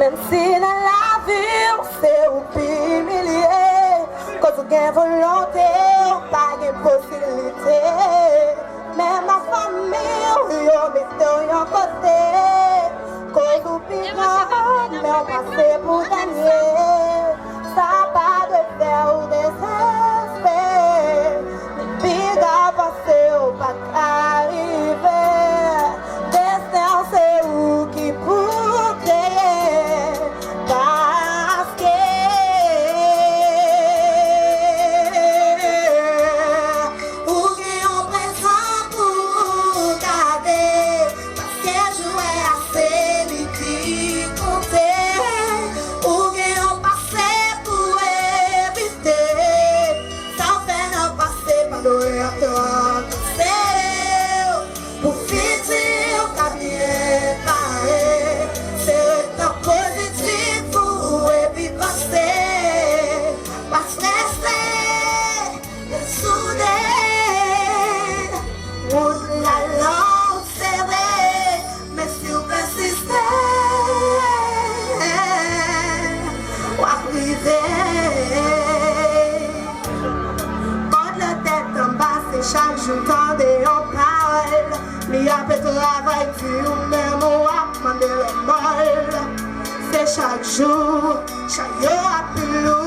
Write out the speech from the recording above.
Même si dans la vie, c'est ou plus humilié, quand tu as volonté, pas de possibilité. Mais ma famille, yo mettez yon côté, quand tu piques, mais on passe pour gagner. Ça pas de faire ou désespérer, puis d'avancer ou pas arriver. Destin c'est où qui pour créer, parce que ou qui ont présent pour garder, parce que jouer assez lui qui comptait, ou qui ont passé pour éviter, sans faire un passé par l'heure de pour futur qu'à bien parler, c'est un positif pour et puis passer, pas stressé, soudé, ou la langue serrée, mais si vous persistez, ou arriver. Quand la tête en bas, c'est chaque jour tendez en parole. Mais après travail, tu ou même ou à demander le mal. C'est chaque jour, chaque jour à plus lourd.